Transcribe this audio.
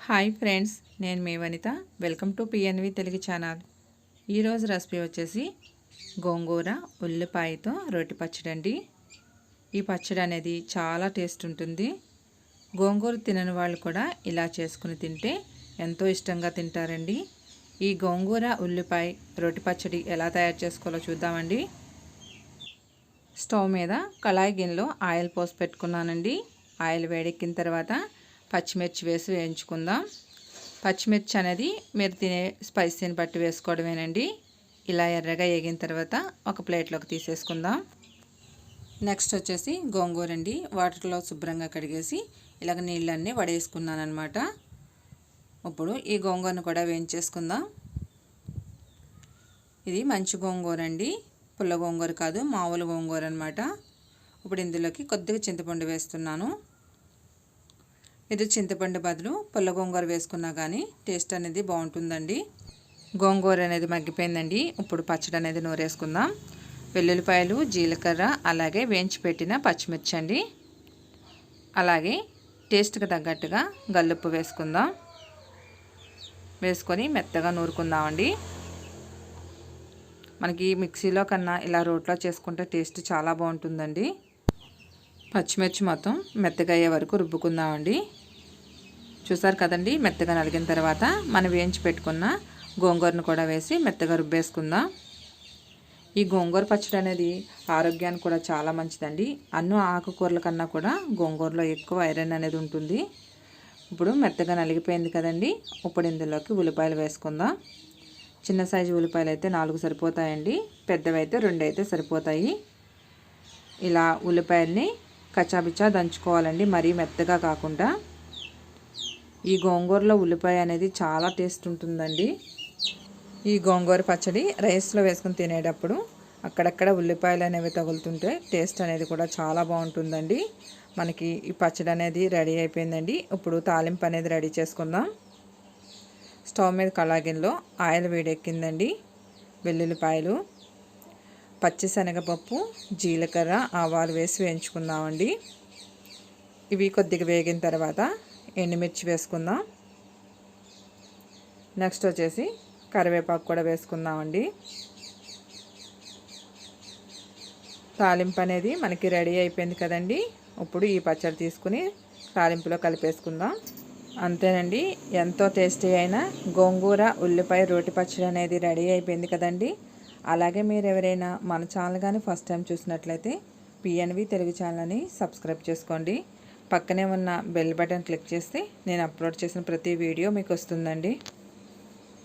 Hi friends, నేను మీ Vanitha. Welcome to PNV Telugu channel. ఈరోజు రెసిపీ వచ్చేసి గోంగూర ఉల్లిపాయతో రోటి పచ్చడి అండి. ఈ పచ్చడి అనేది చాలా టేస్ట్ ఉంటుంది. గోంగూర తినని వాళ్ళు కూడా ఇలా చేసుకుని తింటే ఎంతో ఇష్టంగా తింటారండి. ఈ గోంగూర ఉల్లిపాయ రోటి పచ్చడి ఎలా తయారు చేసుకోవాలో చూద్దామండి. స్టవ్ మీద కళాయి గిన్నెలో ఆయిల్ పోసి పెట్టుకున్నానండి. ఆయిల్ వేడెక్కిన తర్వాత పచ్చిమిర్చి వేసి వేయించుకుందాం. పచ్చిమిర్చి అనేది మీరు తినే స్పైసీని బట్టి వేసుకోవడమేనండి. ఇలా ఎర్రగా వేగిన తర్వాత ఒక ప్లేట్లోకి తీసేసుకుందాం. నెక్స్ట్ వచ్చేసి గోంగూర అండి. వాటర్లో శుభ్రంగా కడిగేసి ఇలాగ నీళ్ళన్నీ వడేసుకున్నాను అనమాట. ఇప్పుడు ఈ గోంగూరను కూడా వేయించేసుకుందాం. ఇది మంచి గోంగూర అండి, పుల్ల గోంగూర కాదు, మామూలు గోంగూర అనమాట. ఇప్పుడు ఇందులోకి కొద్దిగా చింతపండు వేస్తున్నాను. ఇది చింతపండు బదులు పుల్ల గోంగూర వేసుకున్నా కానీ టేస్ట్ అనేది బాగుంటుందండి. గోంగూర అనేది మగ్గిపోయిందండి. ఇప్పుడు పచ్చడి అనేది నూరేసుకుందాం. వెల్లుల్లిపాయలు, జీలకర్ర, అలాగే వేయించి పెట్టిన పచ్చిమిర్చి అండి. అలాగే టేస్ట్కి తగ్గట్టుగా గల్లుప్పు వేసుకుందాం. వేసుకొని మెత్తగా నూరుకుందామండి. మనకి మిక్సీలో కన్నా ఇలా రోట్లో చేసుకుంటే టేస్ట్ చాలా బాగుంటుందండి. పచ్చిమిర్చి మొత్తం మెత్తగా అయ్యే వరకు రుబ్బుకుందామండి. చూసారు కదండి, మెత్తగా నలిగిన తర్వాత మనం వేయించి పెట్టుకున్న గోంగూరను కూడా వేసి మెత్తగా రుబ్బేసుకుందాం. ఈ గోంగూర పచ్చడి అనేది ఆరోగ్యానికి కూడా చాలా మంచిదండి. అన్ని ఆకుకూరల కన్నా కూడా గోంగూరలో ఎక్కువ ఐరన్ అనేది ఉంటుంది. ఇప్పుడు మెత్తగా నలిగిపోయింది కదండి. ఇప్పుడు ఇందులోకి ఉల్లిపాయలు వేసుకుందాం. చిన్న సైజు ఉల్లిపాయలు అయితే 4 సరిపోతాయండి, పెద్దవి అయితే 2 అయితే సరిపోతాయి. ఇలా ఉల్లిపాయల్ని కచ్చాబిచ్చా దంచుకోవాలండి, మరీ మెత్తగా కాకుండా. ఈ గోంగూరలో ఉల్లిపాయ అనేది చాలా టేస్ట్ ఉంటుందండి. ఈ గోంగూర పచ్చడి రైస్లో వేసుకుని తినేటప్పుడు అక్కడక్కడ ఉల్లిపాయలు అనేవి తగులుతుంటే టేస్ట్ అనేది కూడా చాలా బాగుంటుందండి. మనకి ఈ పచ్చడి అనేది రెడీ అయిపోయిందండి. ఇప్పుడు తాలింపు అనేది రెడీ చేసుకుందాం. స్టవ్ మీద కళాగిన్నెలో ఆయిల్ వేడెక్కిందండి. వెల్లుల్లిపాయలు, పచ్చిశనగపప్పు, జీలకర్ర, ఆవాలు వేసి వేయించుకుందామండి. ఇవి కొద్దిగా వేగిన తర్వాత ఎండుమిర్చి వేసుకుందాం. నెక్స్ట్ వచ్చేసి కరివేపాకు కూడా వేసుకుందామండి. తాలింపు అనేది మనకి రెడీ అయిపోయింది కదండి. ఇప్పుడు ఈ పచ్చడి తీసుకుని తాలింపులో కలిపేసుకుందాం. అంతేనండి, ఎంతో టేస్టీ అయిన గోంగూర ఉల్లిపాయ రోటి పచ్చడి అనేది రెడీ అయిపోయింది కదండి. అలాగే మీరు ఎవరైనా మన ఛానల్ కానీ ఫస్ట్ టైం చూసినట్లయితే PNV తెలుగు ఛానల్ని సబ్స్క్రైబ్ చేసుకోండి. పక్కనే ఉన్న బెల్ బటన్ క్లిక్ చేస్తే నేను అప్లోడ్ చేసిన ప్రతి వీడియో మీకు వస్తుందండి.